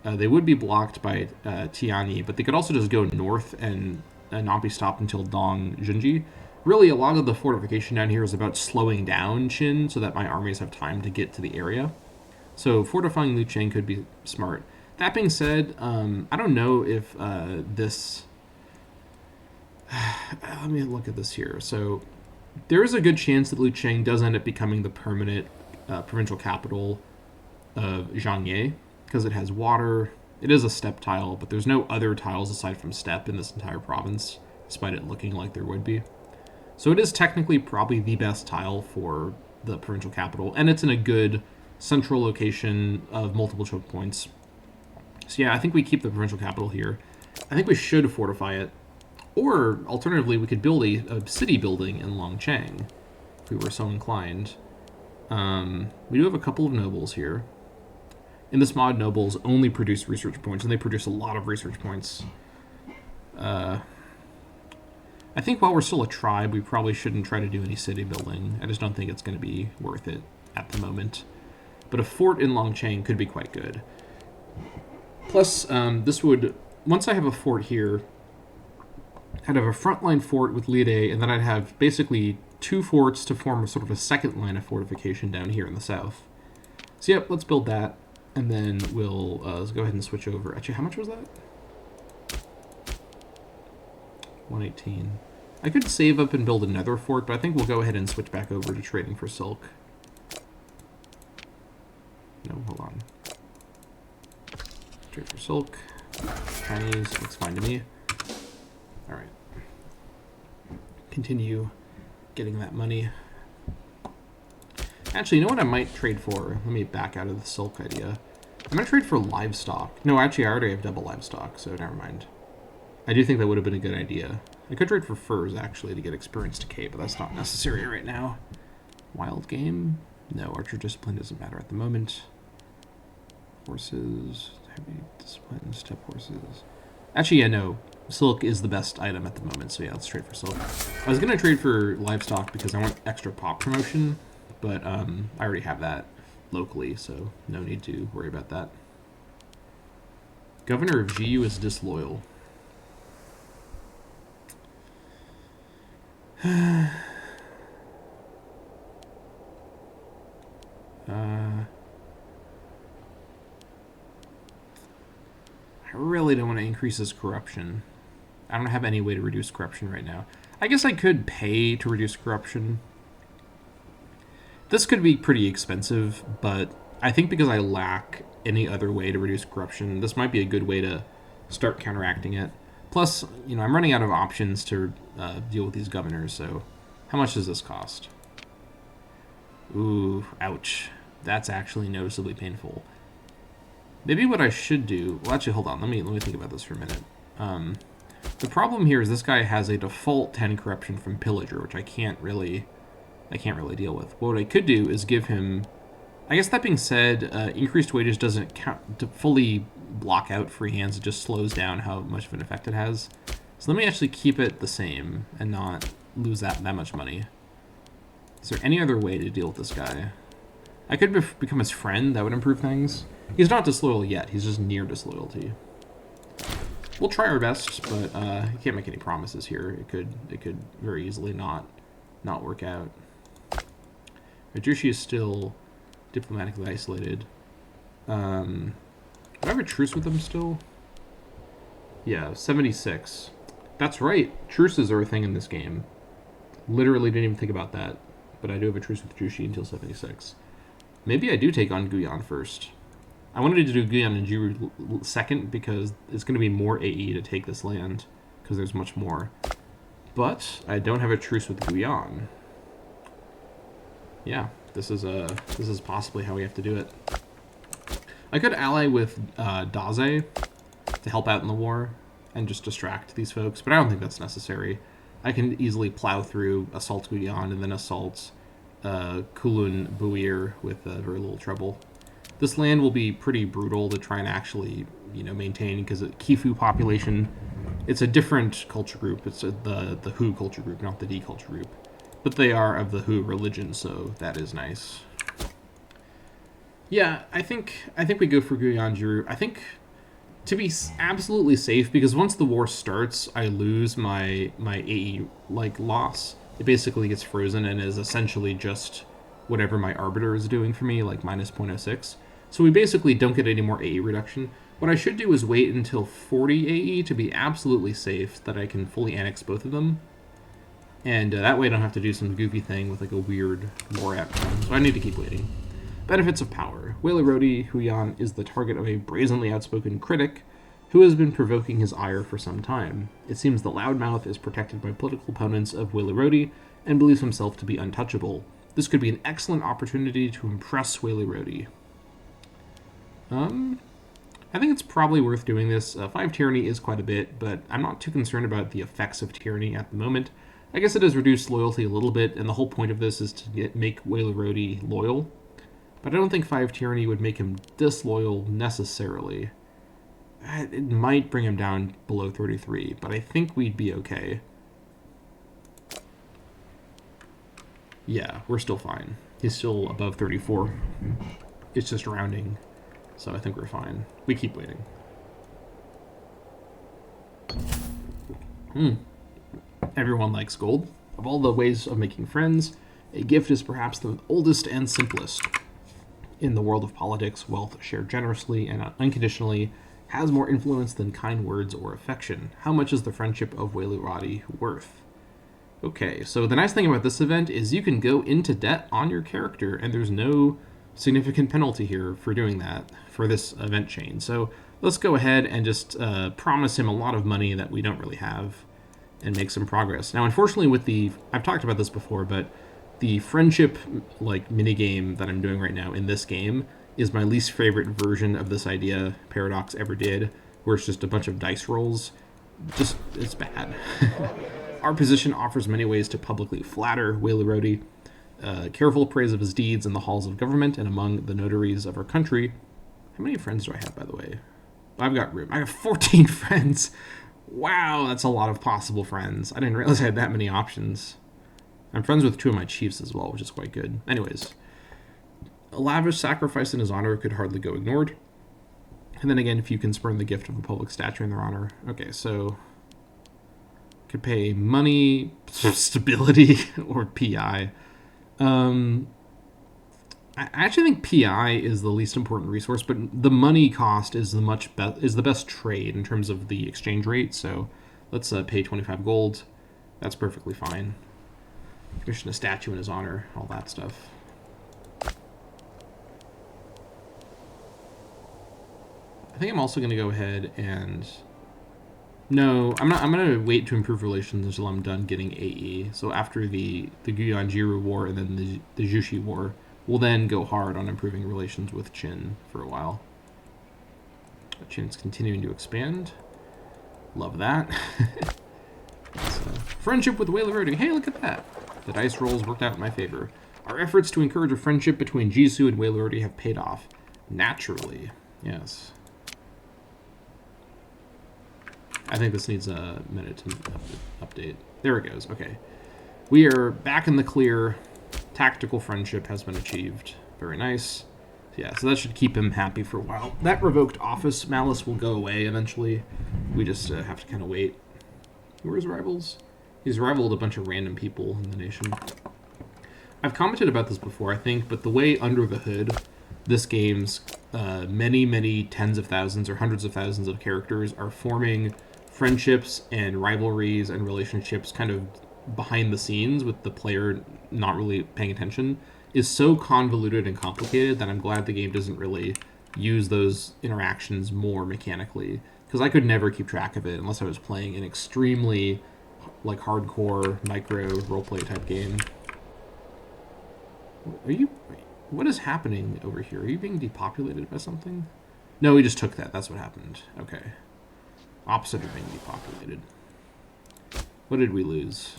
they would be blocked by Tianyi, but they could also just go north and not be stopped until Dong Junji. Really, a lot of the fortification down here is about slowing down Qin so that my armies have time to get to the area. So fortifying Lucheng could be smart. That being said, I don't know if this... Let me look at this here. So there is a good chance that Lucheng does end up becoming the permanent provincial capital of Zhangye, because it has water. It is a steppe tile, but there's no other tiles aside from steppe in this entire province, despite it looking like there would be. So it is technically probably the best tile for the provincial capital, and it's in a good central location of multiple choke points. So yeah, I think we keep the provincial capital here. I think we should fortify it. Or, alternatively, we could build a city building in Longcheng, if we were so inclined. We do have a couple of nobles here. In this mod, nobles only produce research points, and they produce a lot of research points. I think while we're still a tribe, we probably shouldn't try to do any city building. I just don't think it's going to be worth it at the moment. But a fort in Longcheng could be quite good. Plus, this would... Once I have a fort here, I'd have a frontline fort with Lide, and then I'd have basically two forts to form a sort of a second line of fortification down here in the south. So yep, let's build that, and then we'll let's go ahead and switch over. Actually, how much was that? 118. I could save up and build another fort, but I think we'll go ahead and switch back over to trading for silk. No, hold on. Trade for silk. Chinese, looks fine to me. All right. Continue getting that money. Actually, you know what I might trade for? Let me back out of the silk idea. I'm going to trade for livestock. No, actually, I already have double livestock, so never mind. I do think that would have been a good idea. I could trade for furs, actually, to get experience decay, but that's not necessary right now. Wild game? No, archer discipline doesn't matter at the moment. Horses, Heavy discipline, step horses. Actually, yeah, no. Silk is the best item at the moment, so yeah, let's trade for silk. I was going to trade for livestock because I want extra pop promotion, but I already have that locally, so no need to worry about that. Governor of GU is disloyal. I really don't want to increase his corruption. I don't have any way to reduce corruption right now. I guess I could pay to reduce corruption. This could be pretty expensive, but I think because I lack any other way to reduce corruption, this might be a good way to start counteracting it. Plus, you know, I'm running out of options to deal with these governors, so how much does this cost? Ooh, ouch. That's actually noticeably painful. Maybe what I should do... Well, actually, hold on. Let me think about this for a minute. The problem here is this guy has a default 10 corruption from Pillager, which I can't really deal with. What I could do is give him... I guess that being said, increased wages doesn't count to fully block out free hands. It just slows down how much of an effect it has. So let me actually keep it the same and not lose that much money. Is there any other way to deal with this guy? I could become his friend. That would improve things. He's not disloyal yet. He's just near disloyalty. We'll try our best, but you can't make any promises here. It could very easily not work out. Rajushi is still diplomatically isolated. Do I have a truce with them still? Yeah, 76. That's right. Truces are a thing in this game. Literally didn't even think about that. But I do have a truce with Jushi until 76. Maybe I do take on Guyan first. I wanted to do Guyan and Jiru second because it's going to be more AE to take this land because there's much more. But I don't have a truce with Guyan. Yeah, this is possibly how we have to do it. I could ally with Daze to help out in the war and just distract these folks, but I don't think that's necessary. I can easily plow through, assault Guyan, and then assault Kulun Buir with very little trouble. This land will be pretty brutal to try and actually, you know, maintain because the Kifu population, it's a different culture group. It's the Hu culture group, not the D culture group. But they are of the Hu religion, so that is nice. Yeah, I think we go for Guyan Jiru. I think to be absolutely safe, because once the war starts, I lose my AE loss. It basically gets frozen and is essentially just whatever my arbiter is doing for me, like minus 0.06. So we basically don't get any more AE reduction. What I should do is wait until 40 AE to be absolutely safe, that I can fully annex both of them. And that way I don't have to do some goofy thing with like a weird war outcome. So I need to keep waiting. Benefits of power. Wailerodi Huyan is the target of a brazenly outspoken critic who has been provoking his ire for some time. It seems the Loudmouth is protected by political opponents of Wailerodi and believes himself to be untouchable. This could be an excellent opportunity to impress Wailerodi. I think it's probably worth doing this. 5 Tyranny is quite a bit, but I'm not too concerned about the effects of Tyranny at the moment. I guess it has reduced loyalty a little bit, and the whole point of this is to make Wailerodi loyal. But I don't think 5 Tyranny would make him disloyal necessarily. It might bring him down below 33, but I think we'd be okay. Yeah, we're still fine. He's still above 34. It's just rounding, so I think we're fine. We keep waiting. Everyone likes gold. Of all the ways of making friends, a gift is perhaps the oldest and simplest. In the world of politics, wealth shared generously and unconditionally has more influence than kind words or affection. How much is the friendship of Wailerodi worth? Okay, so the nice thing about this event is you can go into debt on your character, and there's no significant penalty here for doing that, for this event chain. So let's go ahead and just promise him a lot of money that we don't really have and make some progress. Now, unfortunately, with the... I've talked about this before, but the friendship minigame that I'm doing right now in this game is my least favorite version of this idea Paradox ever did, where it's just a bunch of dice rolls. Just, it's bad. Our position offers many ways to publicly flatter Wailerodi. Careful praise of his deeds in the halls of government and among the notaries of our country. How many friends do I have, by the way? I've got room. I have 14 friends. Wow, that's a lot of possible friends. I didn't realize I had that many options. I'm friends with 2 of my chiefs as well, which is quite good. Anyways, a lavish sacrifice in his honor could hardly go ignored. And then again, if you can spurn the gift of a public statue in their honor. Okay, so could pay money, stability, or PI. I actually think PI is the least important resource, but the money cost is the best trade in terms of the exchange rate. So let's pay 25 gold. That's perfectly fine. Commission a statue in his honor, all that stuff. I think I'm also going to go ahead and... No, I'm not. I'm going to wait to improve relations until I'm done getting AE. So after the Guyanjiru War and then the Jushi War, we'll then go hard on improving relations with Qin for a while. Qin's continuing to expand. Love that. Friendship with Whale of Roading. Hey, look at that. The dice rolls worked out in my favor. Our efforts to encourage a friendship between Jisoo and Whale of Roading have paid off. Naturally. Yes. I think this needs a minute to update. There it goes. Okay. We are back in the clear. Tactical friendship has been achieved. Very nice. Yeah, so that should keep him happy for a while. That revoked office malice will go away eventually. We just have to kind of wait. Who are his rivals? He's rivaled a bunch of random people in the nation. I've commented about this before, I think, but the way under the hood this game's many tens of thousands or hundreds of thousands of characters are forming friendships and rivalries and relationships kind of behind the scenes with the player not really paying attention is so convoluted and complicated that I'm glad the game doesn't really use those interactions more mechanically, because I could never keep track of it unless I was playing an extremely like hardcore micro roleplay type game. What is happening over here? Are you being depopulated by something? No, we just took that. That's what happened. Okay. Opposite of being depopulated. What did we lose?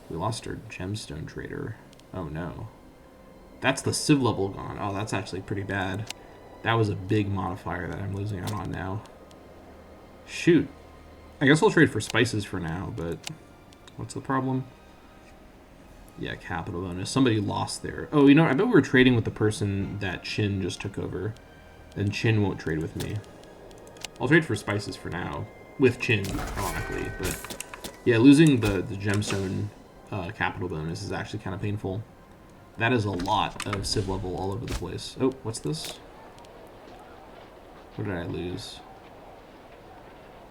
We lost our gemstone trader. Oh no. That's the civ level gone. Oh, that's actually pretty bad. That was a big modifier that I'm losing out on now. Shoot. I guess I'll trade for spices for now, but what's the problem? Yeah, capital bonus. Somebody lost there. Oh, you know what? I bet we were trading with the person that Qin just took over. And Qin won't trade with me. I'll trade for spices for now. With Qin, ironically. But yeah, losing the gemstone capital bonus is actually kind of painful. That is a lot of civ level all over the place. Oh, what's this? What did I lose?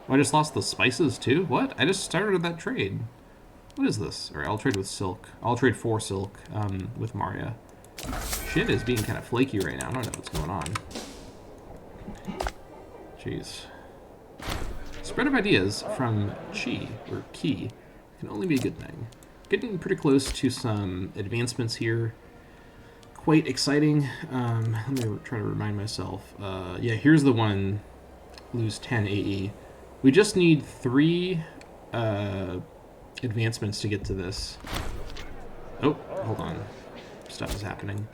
Oh, I just lost the spices too? What? I just started that trade. What is this? Alright, I'll trade with silk. I'll trade for silk with Maria. Shit is being kind of flaky right now. I don't know what's going on. Jeez. Spread of ideas from Chi, or Ki, can only be a good thing. Getting pretty close to some advancements here. Quite exciting. Let me try to remind myself. Yeah, here's the one. Lose 10 AE. We just need 3 advancements to get to this. Oh, hold on. Stuff is happening.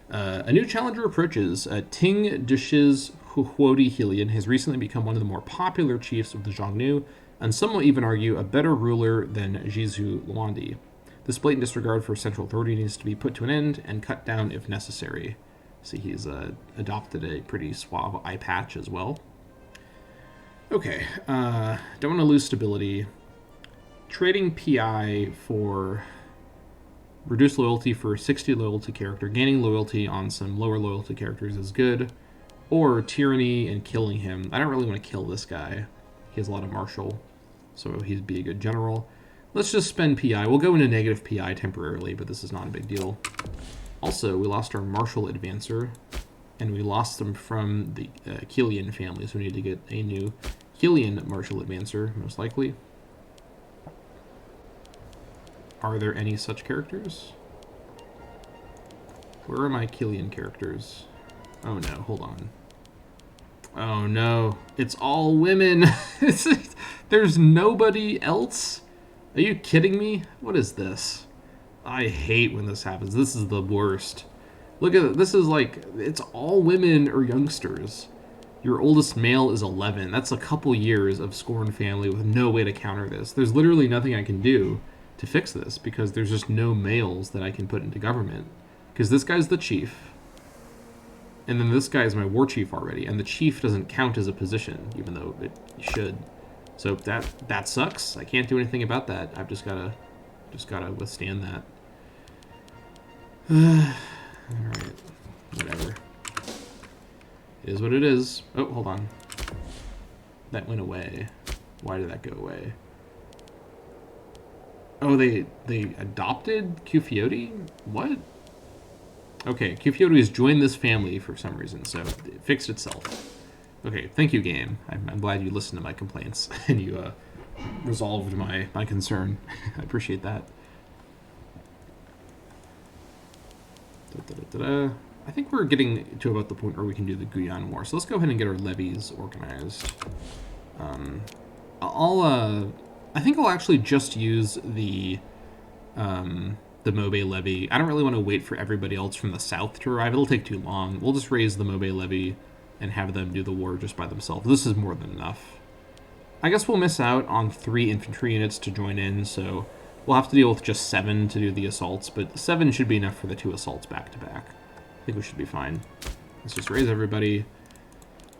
A new challenger approaches. Ting Dushiz Huhuodi Helian has recently become one of the more popular chiefs of the Xiongnu, and some will even argue a better ruler than Jisoo Luandi. This blatant disregard for central authority needs to be put to an end and cut down if necessary. See, he's adopted a pretty suave eye patch as well. Okay, don't want to lose stability. Trading PI for reduced loyalty for 60 loyalty character, gaining loyalty on some lower loyalty characters is good. Or tyranny and killing him. I don't really want to kill this guy. He has a lot of martial, so he'd be a good general. Let's just spend PI. We'll go into negative PI temporarily, but this is not a big deal. Also, we lost our martial advancer, and we lost them from the Kilian family, so we need to get a new Kilian martial advancer, most likely. Are there any such characters? Where are my Kilian characters? Oh no, hold on. Oh no, it's all women. There's nobody else? Are you kidding me? What is this? I hate when this happens. This is the worst. Look at it. This is like, it's all women or youngsters. Your oldest male is 11. That's a couple years of Scorn family with no way to counter this. There's literally nothing I can do to fix this because there's just no males that I can put into government. Because this guy's the chief, and then this guy is my war chief already, and the chief doesn't count as a position, even though it should. So that sucks. I can't do anything about that. I've just gotta withstand that. Alright. Whatever. It is what it is. Oh, hold on. That went away. Why did that go away? Oh, they adopted Cufioti? What? Okay, Cufioti has joined this family for some reason, so it fixed itself. Okay, thank you, game. I'm glad you listened to my complaints and you resolved my concern. I appreciate that. I think we're getting to about the point where we can do the Guyana War. So let's go ahead and get our levies organized. I think I'll actually just use the Mobe levy. I don't really want to wait for everybody else from the south to arrive. It'll take too long. We'll just raise the Mobe levy and have them do the war just by themselves. This is more than enough. I guess we'll miss out on 3 infantry units to join in, so we'll have to deal with just 7 to do the assaults, but 7 should be enough for the 2 assaults back to back. I think we should be fine. Let's just raise everybody,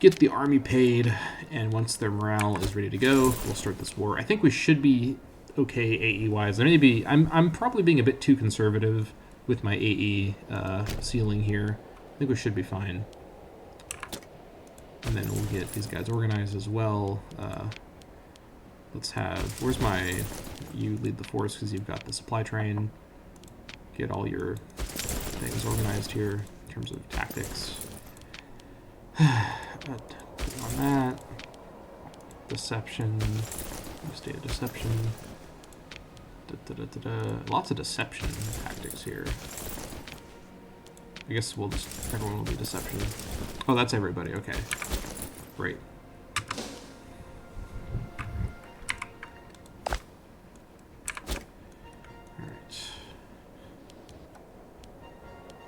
get the army paid, and once their morale is ready to go, we'll start this war. I think we should be okay AE-wise. I'm probably being a bit too conservative with my AE ceiling here. I think we should be fine. And then we'll get these guys organized as well. Let's have, where's my, you lead the force because you've got the supply train. Get all your things organized here in terms of tactics. But on that, deception, state of deception. Lots of deception tactics here. I guess we'll just, everyone will be deception. Oh, that's everybody, okay. Great. Alright.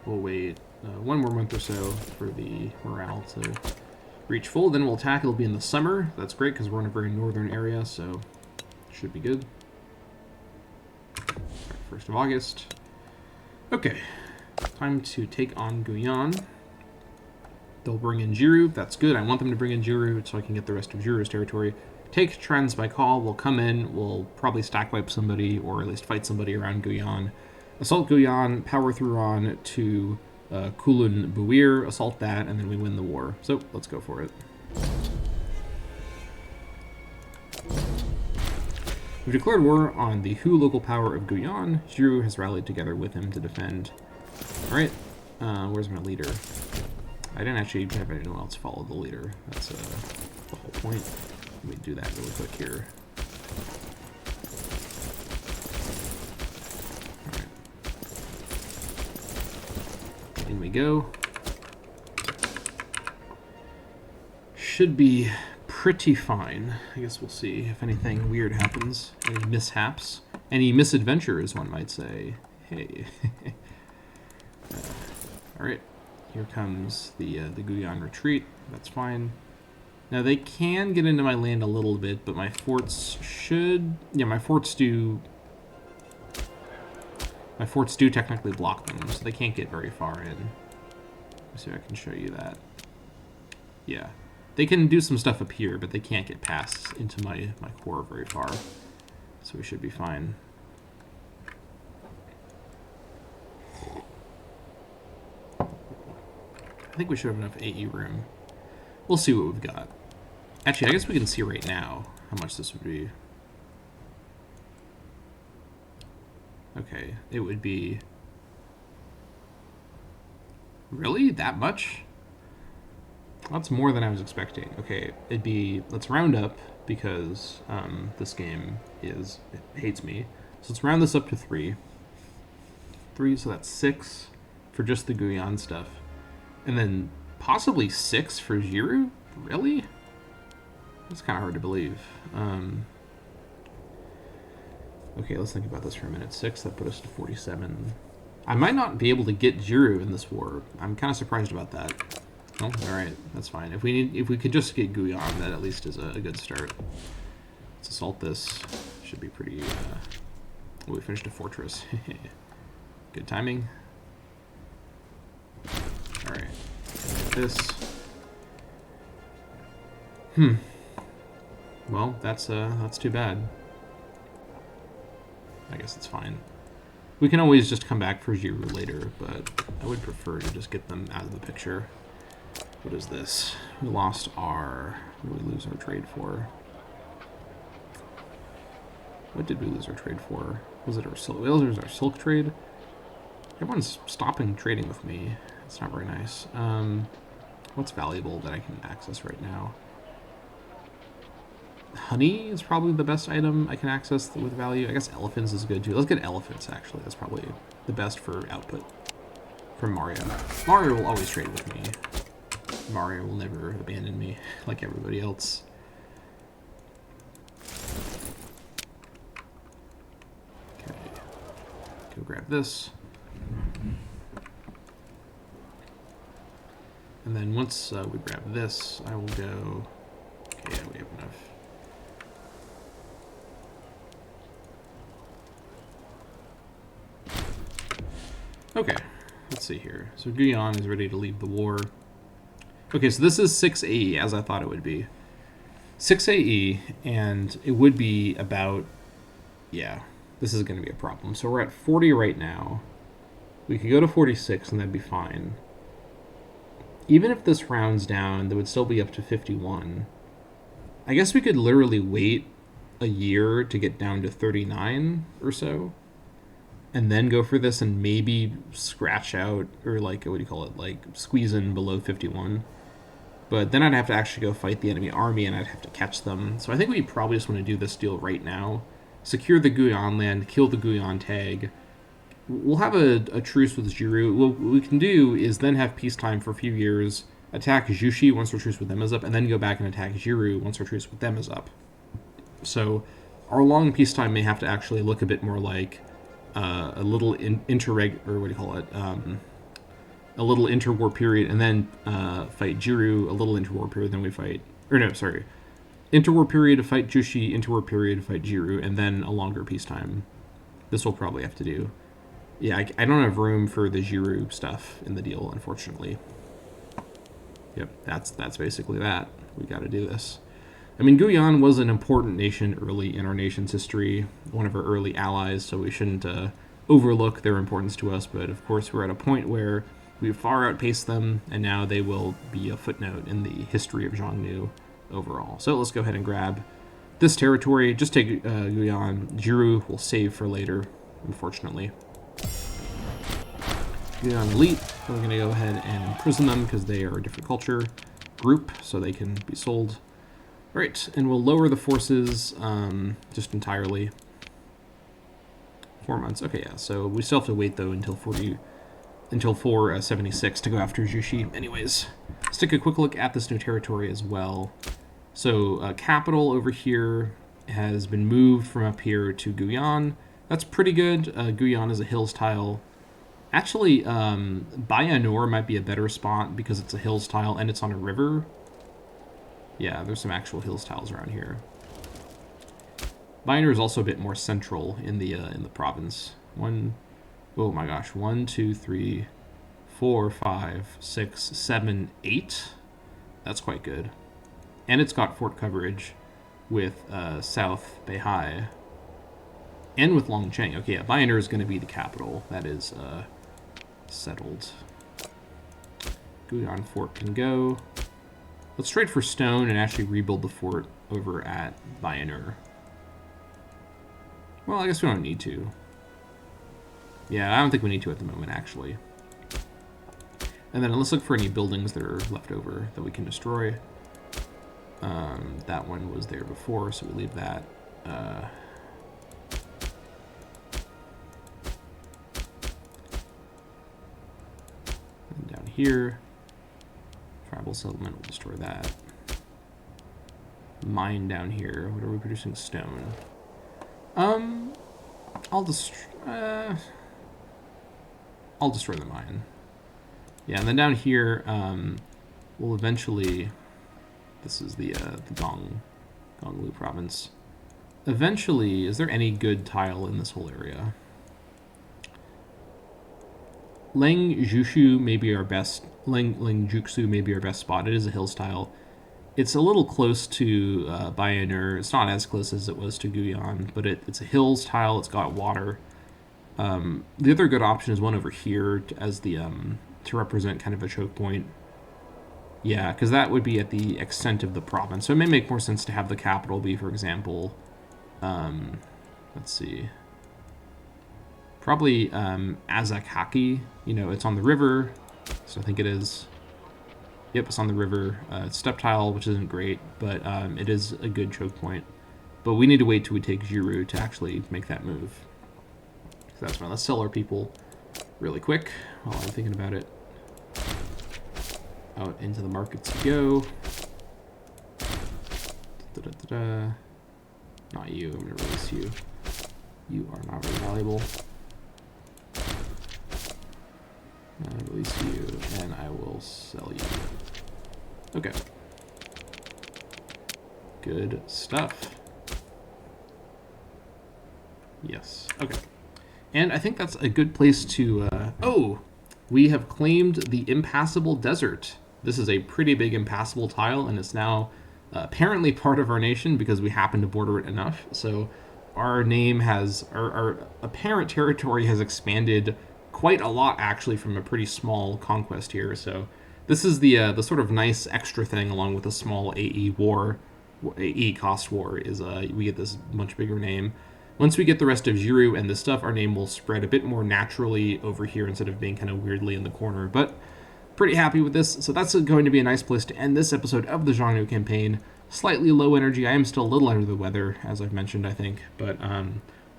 We'll wait 1 more month or so for the morale to reach full, then we'll attack. It'll be in the summer. That's great because we're in a very northern area, so should be good. Right, 1st of August. Okay. Time to take on Guyane. They'll bring in Jiru. That's good. I want them to bring in Jiru so I can get the rest of Jiru's territory. Take Transbaikal. We'll come in. We'll probably stack wipe somebody or at least fight somebody around Guyane. Assault Guyane, power through on to Kulun Buir, assault that, and then we win the war. So let's go for it. We've declared war on the Hu local power of Guyane. Jiru has rallied together with him to defend. Alright, where's my leader? I didn't actually have anyone else follow the leader. That's the whole point. Let me do that really quick here. Alright. In we go. Should be pretty fine. I guess we'll see if anything weird happens. Any mishaps. Any misadventures, one might say. Hey. Alright, here comes the Guyane retreat. That's fine. Now they can get into my land a little bit, but my forts should... Yeah, my forts do technically block them, so they can't get very far in. Let's see if I can show you that. Yeah. They can do some stuff up here, but they can't get past into my core very far. So we should be fine. I think we should have enough AE room. We'll see what we've got. Actually, I guess we can see right now how much this would be. Okay, it would be... Really? That much? That's more than I was expecting. Okay, it'd be... Let's round up, because this game it hates me. So let's round this up to 3. 3, so that's 6 for just the Guyane stuff. And then possibly 6 for Jiru? Really? That's kind of hard to believe. Okay, let's think about this for a minute. 6, that put us to 47. I might not be able to get Jiru in this war. I'm kind of surprised about that. Oh, all right, that's fine. If we could just get Guyan, that at least is a good start. Let's assault this. Should be pretty. Oh, we finished a fortress. Good timing. All right, this. Well, that's too bad. I guess it's fine. We can always just come back for Jiru later, but I would prefer to just get them out of the picture. What is this? We lost our... What did we lose our trade for? What did we lose our trade for? Was it our silk? We lose our silk trade? Everyone's stopping trading with me. It's not very nice. What's valuable that I can access right now? Honey is probably the best item I can access with value. I guess elephants is good too. Let's get elephants, actually. That's probably the best for output from Mario. Mario will always trade with me. Mario will never abandon me like everybody else. Okay. Go grab this. And then once we grab this, I will go... Okay, yeah, we have enough. Okay, let's see here. So Guyan is ready to leave the war. Okay, so this is 6 AE, as I thought it would be. 6 AE, and it would be about... Yeah, this is going to be a problem. So we're at 40 right now. We could go to 46, and that'd be fine. Even if this rounds down, that would still be up to 51. I guess we could literally wait a year to get down to 39 or so. And then go for this and maybe scratch out, or like, what do you call it, like squeeze in below 51. But then I'd have to actually go fight the enemy army and I'd have to catch them. So I think we probably just want to do this deal right now. Secure the Guyan land, kill the Guyan tag. We'll have a truce with Jiru. What we can do is then have peacetime for a few years, attack Jushi once our truce with them is up, and then go back and attack Jiru once our truce with them is up. So our long peacetime may have to actually look a bit more like a little or what do you call it? A little interwar period, and then fight Jiru. A little interwar period, then we fight. Or no, sorry, interwar period to fight Jushi. Interwar period to fight Jiru, and then a longer peacetime. This will probably have to do. Yeah, I don't have room for the Jiru stuff in the deal, unfortunately. Yep, that's basically that. We got to do this. I mean, Guyan was an important nation early in our nation's history, one of our early allies, so we shouldn't overlook their importance to us, but of course we're at a point where we've far outpaced them, and now they will be a footnote in the history of Xiongnu overall. So let's go ahead and grab this territory. Just take Guyan. Jiru will save for later, unfortunately. Guyan elite, we're going to go ahead and imprison them because they are a different culture group, so they can be sold. All right, and we'll lower the forces just entirely. 4 months. Okay, yeah. So we still have to wait though until 476 to go after Jushi. Anyways, let's take a quick look at this new territory as well. So capital over here has been moved from up here to Guyan. That's pretty good. Guyan is a hills tile. Actually, Bayanour might be a better spot because it's a hills tile and it's on a river. Yeah, there's some actual hills tiles around here. Bayanour is also a bit more central in the province. Oh my gosh, 1, 2, 3, 4, 5, 6, 7, 8. That's quite good. And it's got fort coverage with South Beihai. And with Longcheng. Okay, yeah, Bayanour is going to be the capital. That is settled. Guyan fort can go. Let's trade for stone and actually rebuild the fort over at Bayanour. Well, I guess we don't need to. Yeah, I don't think we need to at the moment, actually. And then let's look for any buildings that are left over that we can destroy. That one was there before, so we leave that. And down here, tribal settlement, will destroy that. Mine down here, what are we producing? Stone. I'll destroy the mine. Yeah, and then down here, will eventually... This is the Gonglu province. Eventually, is there any good tile in this whole area? Lengjutsu may be our best. Lengjutsu may be our best spot. It is a hills tile. It's a little close to Bayonur. It's not as close as it was to Guyan, but it's a hills tile. It's got water. The other good option is one over here as the to represent kind of a choke point. Yeah, because that would be at the extent of the province. So it may make more sense to have the capital be, for example, let's see, probably Azakhaki. You know, it's on the river, so I think it is. Yep, it's on the river. It's step tile, which isn't great, but it is a good choke point. But we need to wait till we take Jiru to actually make that move. So that's fine. Let's sell our people really quick while I'm thinking about it. Out into the markets we go. Not you, I'm going to release you. You are not very valuable. I'll release you, and I will sell you. Okay. Good stuff. Yes, okay. And I think that's a good place to... oh! We have claimed the Impassable Desert. This is a pretty big impassable tile, and it's now apparently part of our nation because we happen to border it enough. So our name has... Our apparent territory has expanded quite a lot, actually, from a pretty small conquest here. So this is the sort of nice extra thing, along with a small AE war, AE cost war, is we get this much bigger name. Once we get the rest of Jiru and this stuff, our name will spread a bit more naturally over here instead of being kind of weirdly in the corner. But pretty happy with this. So that's going to be a nice place to end this episode of the Xiongnu campaign. Slightly low energy. I am still a little under the weather, as I've mentioned, I think. But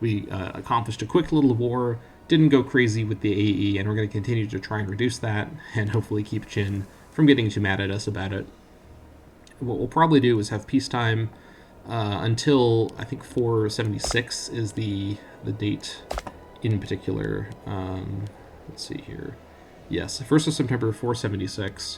we accomplished a quick little war. Didn't go crazy with the AE, and we're going to continue to try and reduce that and hopefully keep Qin from getting too mad at us about it. What we'll probably do is have peacetime until, I think, 476 is the date in particular. Let's see here. Yes, 1st of September, 476.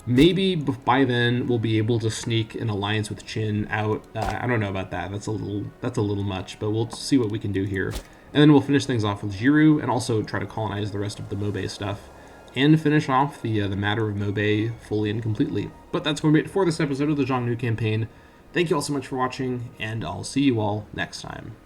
Maybe by then we'll be able to sneak an alliance with Qin out. I don't know about that. That's a little much, but we'll see what we can do here. And then we'll finish things off with Jiru and also try to colonize the rest of the Mobe stuff and finish off the matter of Mobe fully and completely. But that's going to be it for this episode of the Xiongnu campaign. Thank you all so much for watching, and I'll see you all next time.